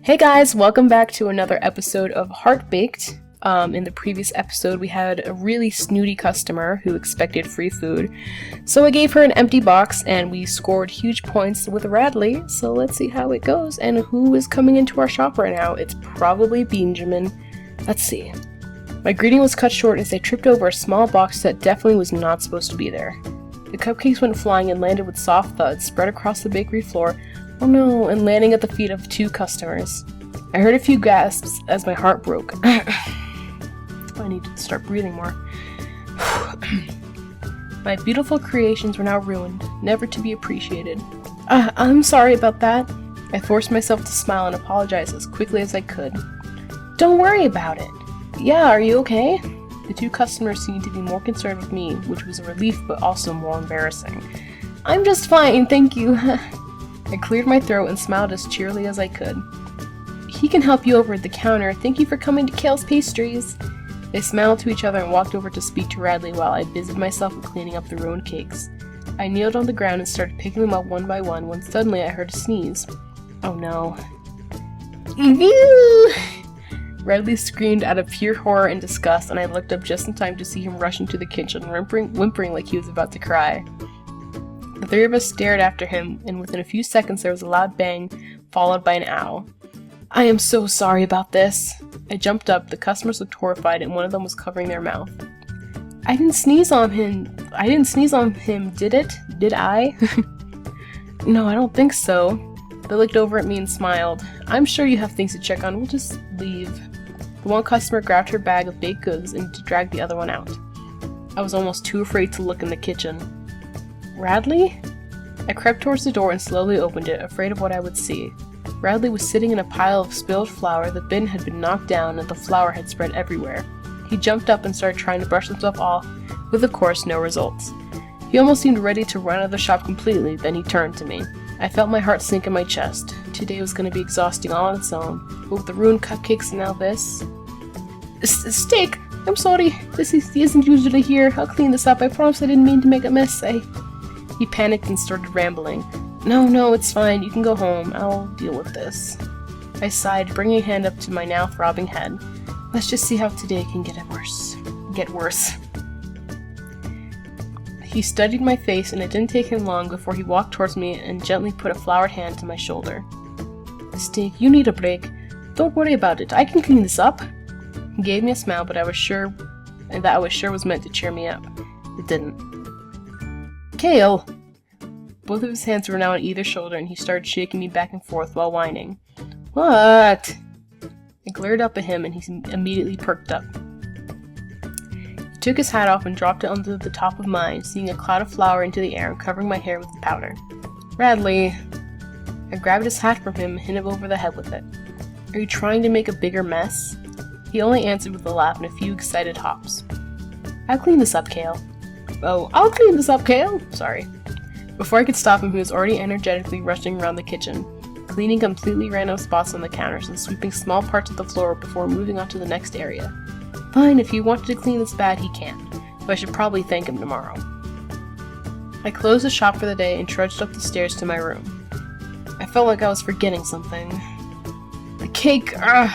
Hey guys, welcome back to another episode of Heartbaked. In the previous episode, we had a really snooty customer who expected free food. So I gave her an empty box and we scored huge points with Radley. So let's see how it goes and who is coming into our shop right now. It's probably Benjamin. Let's see. My greeting was cut short as I tripped over a small box that definitely was not supposed to be there. The cupcakes went flying and landed with soft thuds spread across the bakery floor. Oh no, and landing at the feet of two customers. I heard a few gasps as my heart broke. I need to start breathing more. My beautiful creations were now ruined, never to be appreciated. I'm sorry about that. I forced myself to smile and apologize as quickly as I could. Don't worry about it. Yeah, are you okay? The two customers seemed to be more concerned with me, which was a relief but also more embarrassing. I'm just fine, thank you. I cleared my throat and smiled as cheerily as I could. He can help you over at the counter. Thank you for coming to Kale's Pastries. They smiled to each other and walked over to speak to Radley while I busied myself with cleaning up the ruined cakes. I kneeled on the ground and started picking them up one by one when suddenly I heard a sneeze. Oh no. Ew! Radley screamed out of pure horror and disgust, and I looked up just in time to see him rush into the kitchen, whimpering like he was about to cry. The three of us stared after him, and within a few seconds there was a loud bang, followed by an ow. I am so sorry about this. I jumped up, the customers looked horrified, and one of them was covering their mouth. I didn't sneeze on him, did it? Did I? No, I don't think so. They looked over at me and smiled. I'm sure you have things to check on, we'll just leave. The one customer grabbed her bag of baked goods and dragged the other one out. I was almost too afraid to look in the kitchen. Radley? I crept towards the door and slowly opened it, afraid of what I would see. Radley was sitting in a pile of spilled flour. The bin had been knocked down and the flour had spread everywhere. He jumped up and started trying to brush himself off, with of course no results. He almost seemed ready to run out of the shop completely, then he turned to me. I felt my heart sink in my chest. Today was going to be exhausting all on its own, but with the ruined cupcakes and now this... Steak! I'm sorry, this isn't usually here. I'll clean this up. I promise I didn't mean to make a mess. He panicked and started rambling. No, it's fine. You can go home. I'll deal with this. I sighed, bringing a hand up to my now throbbing head. Let's just see how today can get worse. He studied my face, and it didn't take him long before he walked towards me and gently put a floured hand to my shoulder. Steak, you need a break. Don't worry about it. I can clean this up. He gave me a smile, but I was sure was meant to cheer me up. It didn't. Kale! Both of his hands were now on either shoulder, and he started shaking me back and forth while whining. What? I glared up at him, and he immediately perked up. He took his hat off and dropped it onto the top of mine, seeing a cloud of flour into the air and covering my hair with the powder. Radley! I grabbed his hat from him and hit him over the head with it. Are you trying to make a bigger mess? He only answered with a laugh and a few excited hops. I'll clean this up, Kale. Oh, I'll clean this up, Kale! Sorry. Before I could stop him, he was already energetically rushing around the kitchen, cleaning completely random spots on the counters and sweeping small parts of the floor before moving on to the next area. Fine, if he wanted to clean this bad, he can, but I should probably thank him tomorrow. I closed the shop for the day and trudged up the stairs to my room. I felt like I was forgetting something. The cake! I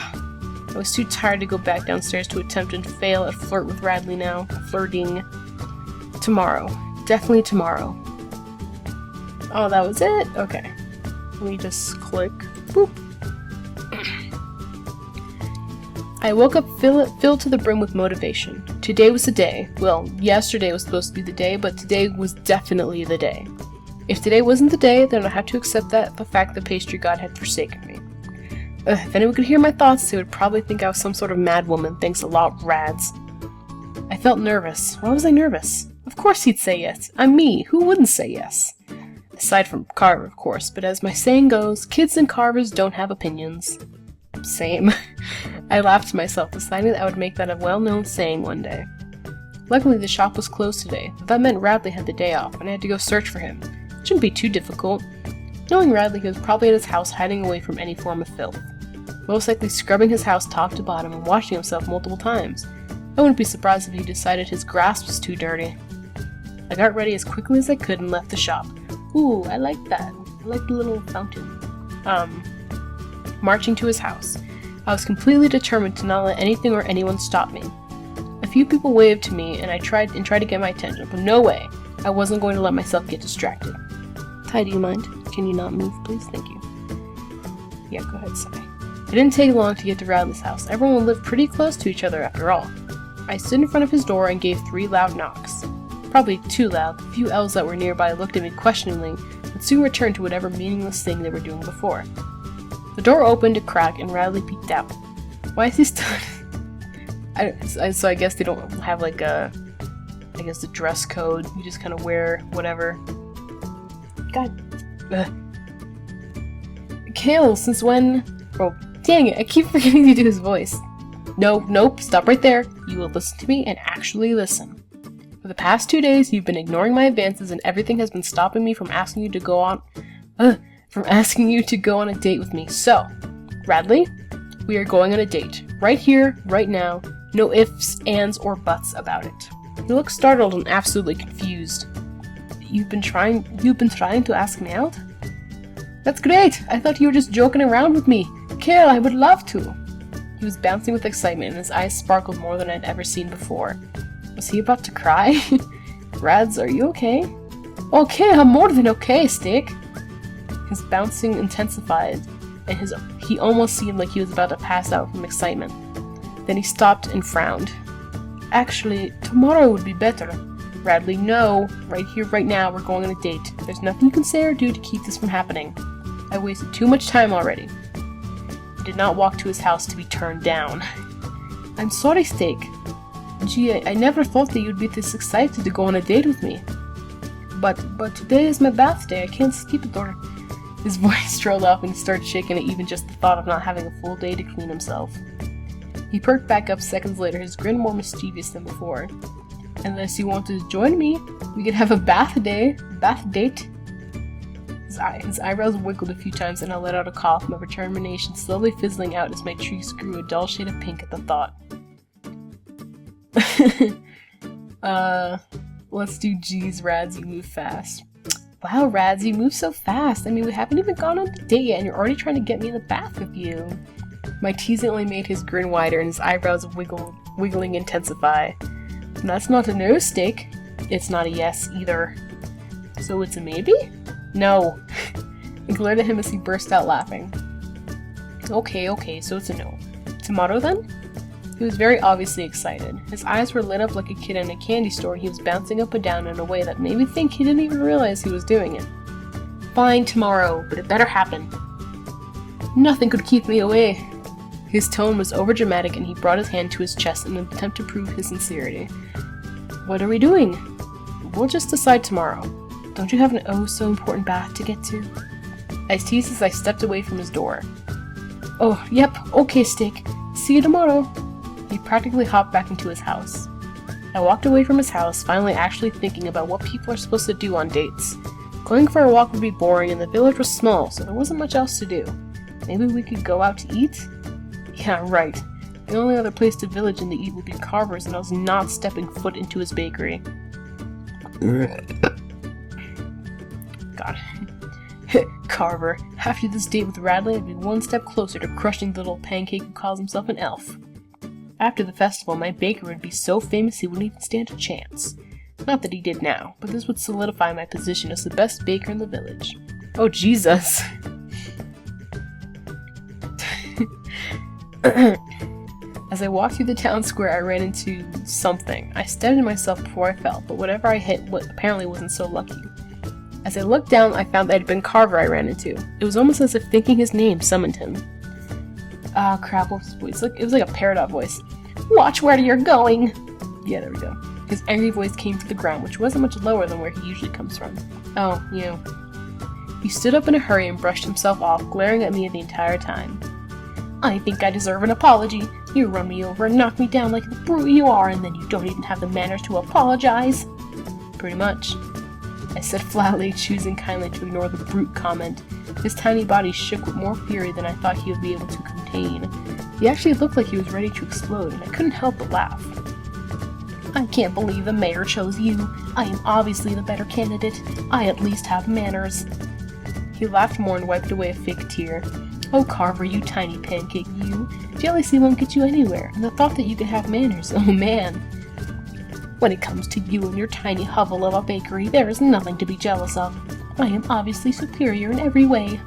was too tired to go back downstairs to attempt and fail at flirt with Radley now. Flirting. Tomorrow. Definitely tomorrow. Oh, that was it? Okay. Let me just click. Boop. I woke up filled to the brim with motivation. Today was the day. Well, yesterday was supposed to be the day, but today was definitely the day. If today wasn't the day, then I'd have to accept the fact the pastry god had forsaken me. If anyone could hear my thoughts, they would probably think I was some sort of mad woman. Thanks a lot, Rads. I felt nervous. Why was I nervous? Of course he'd say yes. I'm me. Who wouldn't say yes? Aside from Carver, of course, but as my saying goes, kids and Carvers don't have opinions. Same. I laughed to myself, deciding that I would make that a well-known saying one day. Luckily, the shop was closed today, but that meant Radley had the day off, and I had to go search for him. It shouldn't be too difficult. Knowing Radley, he was probably at his house hiding away from any form of filth. Most likely scrubbing his house top to bottom and washing himself multiple times. I wouldn't be surprised if he decided his grass was too dirty. I got ready as quickly as I could and left the shop. Ooh, I like that. I like the little fountain. marching to his house. I was completely determined to not let anything or anyone stop me. A few people waved to me, and I tried to get my attention, but no way. I wasn't going to let myself get distracted. Ty, do you mind? Can you not move, please? Thank you. Yeah, go ahead, Sai. It didn't take long to get to Radley's house. Everyone lived pretty close to each other after all. I stood in front of his door and gave 3 loud knocks. Probably too loud. The few elves that were nearby looked at me questioningly, but soon returned to whatever meaningless thing they were doing before. The door opened a crack and Radley peeked out. Why is he still... So I guess they don't have like a... I guess the dress code. You just kind of wear whatever. God. Ugh. Kale, since when... Oh, dang it, I keep forgetting to do his voice. Nope, stop right there. You will listen to me and actually listen. For the past 2 days, you've been ignoring my advances and everything has been stopping me from asking you to go on... a date with me. So, Radley, we are going on a date. Right here, right now. No ifs, ands, or buts about it. He looked startled and absolutely confused. You've been trying to ask me out? That's great! I thought you were just joking around with me. Kale, I would love to! He was bouncing with excitement and his eyes sparkled more than I'd ever seen before. Was he about to cry? Rads, are you okay? Okay, I'm more than okay, Stick! His bouncing intensified, and he almost seemed like he was about to pass out from excitement. Then he stopped and frowned. Actually, tomorrow would be better. Radley, no. Right here, right now, we're going on a date. There's nothing you can say or do to keep this from happening. I wasted too much time already. He did not walk to his house to be turned down. I'm sorry, Steak. Gee, I never thought that you'd be this excited to go on a date with me. But today is my birthday. I can't skip it or... His voice trailed off and he started shaking at even just the thought of not having a full day to clean himself. He perked back up seconds later, his grin more mischievous than before. Unless you wanted to join me, we could have a bath date. His eyebrows wiggled a few times and I let out a cough, my determination slowly fizzling out as my cheeks grew a dull shade of pink at the thought. Let's do G's, Rads, you move fast. Wow, Rads, you move so fast. I mean, we haven't even gone on the date yet and you're already trying to get me in the bath with you. My teasing only made his grin wider and his eyebrows wiggling intensify. That's not a no, Steak. It's not a yes either. So it's a maybe? No. I glared at him as he burst out laughing. Okay, so it's a no. Tomorrow then? He was very obviously excited. His eyes were lit up like a kid in a candy store. He was bouncing up and down in a way that made me think he didn't even realize he was doing it. Fine, tomorrow, but it better happen. Nothing could keep me away. His tone was overdramatic and he brought his hand to his chest in an attempt to prove his sincerity. What are we doing? We'll just decide tomorrow. Don't you have an oh-so-important bath to get to? I teased as I stepped away from his door. Oh, yep, okay, Stick. See you tomorrow. He practically hopped back into his house. I walked away from his house, finally actually thinking about what people are supposed to do on dates. Going for a walk would be boring and the village was small, so there wasn't much else to do. Maybe we could go out to eat? Yeah, right. The only other place to village and to eat would be Carver's, and I was not stepping foot into his bakery. God. Carver. After this date with Radley, I'd be one step closer to crushing the little pancake who calls himself an elf. After the festival, my baker would be so famous he wouldn't even stand a chance. Not that he did now, but this would solidify my position as the best baker in the village. Oh, Jesus! As I walked through the town square, I ran into something. I steadied myself before I fell, but whatever I hit apparently wasn't so lucky. As I looked down, I found that it had been Carver I ran into. It was almost as if thinking his name summoned him. Ah, crap, what was his voice? It was like a Peridot voice. Watch where you're going! Yeah, there we go. His angry voice came to the ground, which wasn't much lower than where he usually comes from. Oh, you. He stood up in a hurry and brushed himself off, glaring at me the entire time. I think I deserve an apology. You run me over and knock me down like the brute you are, and then you don't even have the manners to apologize. Pretty much. I said flatly, choosing kindly to ignore the brute comment. His tiny body shook with more fury than I thought he would be able to contain. He actually looked like he was ready to explode, and I couldn't help but laugh. I can't believe the mayor chose you. I am obviously the better candidate. I at least have manners. He laughed more and wiped away a fake tear. Oh, Carver, you tiny pancake, you. Jealousy won't get you anywhere, and the thought that you can have manners, oh man. When it comes to you and your tiny hovel of a bakery, there is nothing to be jealous of. I am obviously superior in every way.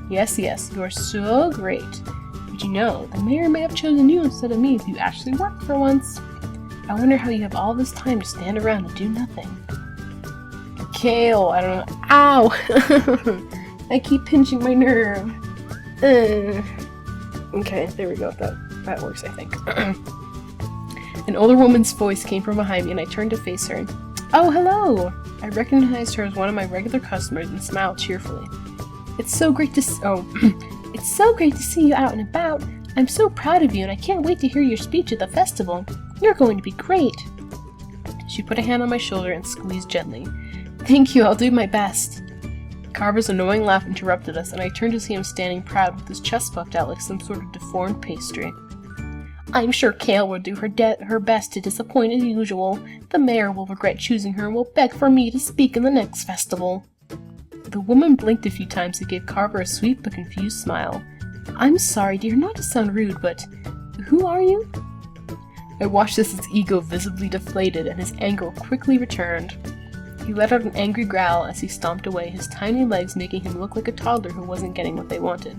Yes, you are so great. But you know, the mayor may have chosen you instead of me if you actually worked for once. I wonder how you have all this time to stand around and do nothing. Kale, I don't know. Ow! I keep pinching my nerve. Okay, there we go. That works, I think. An older woman's voice came from behind me and I turned to face her. Oh, hello! I recognized her as one of my regular customers and smiled cheerfully. It's so great to see you out and about. I'm so proud of you and I can't wait to hear your speech at the festival. You're going to be great. She put a hand on my shoulder and squeezed gently. Thank you, I'll do my best. Carver's annoying laugh interrupted us, and I turned to see him standing proud with his chest puffed out like some sort of deformed pastry. I'm sure Kale will do her best to disappoint as usual. The mayor will regret choosing her and will beg for me to speak in the next festival. The woman blinked a few times and gave Carver a sweet but confused smile. I'm sorry, dear, not to sound rude, but who are you? I watched as his ego visibly deflated and his anger quickly returned. He let out an angry growl as he stomped away, his tiny legs making him look like a toddler who wasn't getting what they wanted.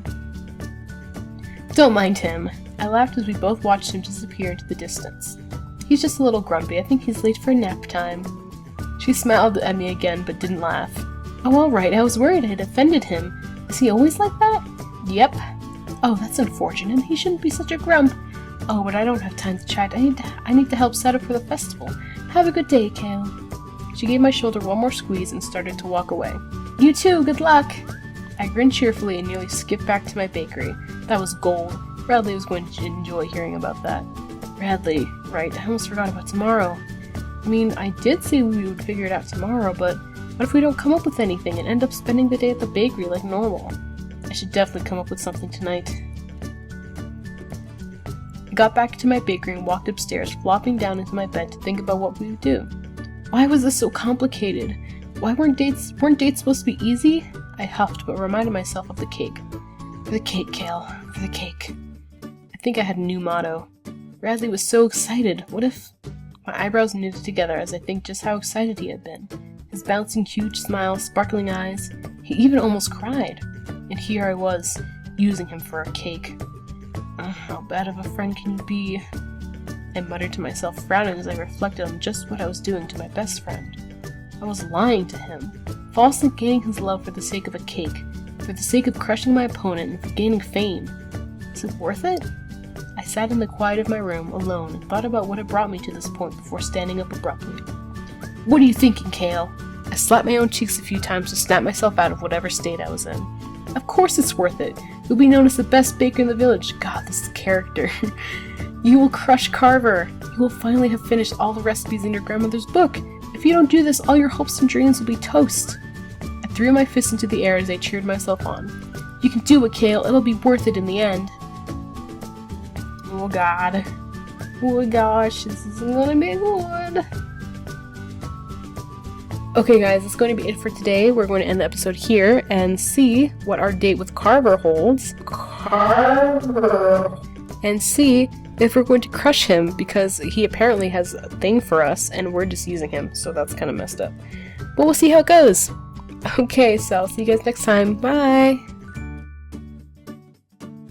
Don't mind him. I laughed as we both watched him disappear into the distance. He's just a little grumpy. I think he's late for nap time. She smiled at me again, but didn't laugh. Oh, all right. I was worried I had offended him. Is he always like that? Yep. Oh, that's unfortunate. He shouldn't be such a grump. Oh, but I don't have time to chat. I need to help set up for the festival. Have a good day, Kale. She gave my shoulder one more squeeze and started to walk away. You too, good luck! I grinned cheerfully and nearly skipped back to my bakery. That was gold. Bradley was going to enjoy hearing about that. Bradley, right, I almost forgot about tomorrow. I mean, I did say we would figure it out tomorrow, but what if we don't come up with anything and end up spending the day at the bakery like normal? I should definitely come up with something tonight. I got back to my bakery and walked upstairs, flopping down into my bed to think about what we would do. Why was this so complicated? Why weren't dates supposed to be easy? I huffed, but reminded myself of the cake. For the cake, Kale. For the cake. I think I had a new motto. Bradley was so excited. What if... My eyebrows knitted together as I think just how excited he had been. His bouncing huge smile, sparkling eyes. He even almost cried. And here I was, using him for a cake. How bad of a friend can you be? I muttered to myself, frowning as I reflected on just what I was doing to my best friend. I was lying to him, falsely gaining his love for the sake of a cake, for the sake of crushing my opponent and for gaining fame. Is it worth it? I sat in the quiet of my room, alone, and thought about what had brought me to this point before standing up abruptly. What are you thinking, Kale? I slapped my own cheeks a few times to snap myself out of whatever state I was in. Of course it's worth it. You'll be known as the best baker in the village. God, this is character. You will crush Carver. You will finally have finished all the recipes in your grandmother's book. If you don't do this, all your hopes and dreams will be toast. I threw my fist into the air as I cheered myself on. You can do it, Kale. It'll be worth it in the end. Oh god. Oh my gosh, this isn't gonna be good. Okay guys, that's going to be it for today. We're going to end the episode here and see what our date with Carver holds. And see if we're going to crush him, because he apparently has a thing for us and we're just using him, so that's kind of messed up. But we'll see how it goes. Okay, so I'll see you guys next time. Bye!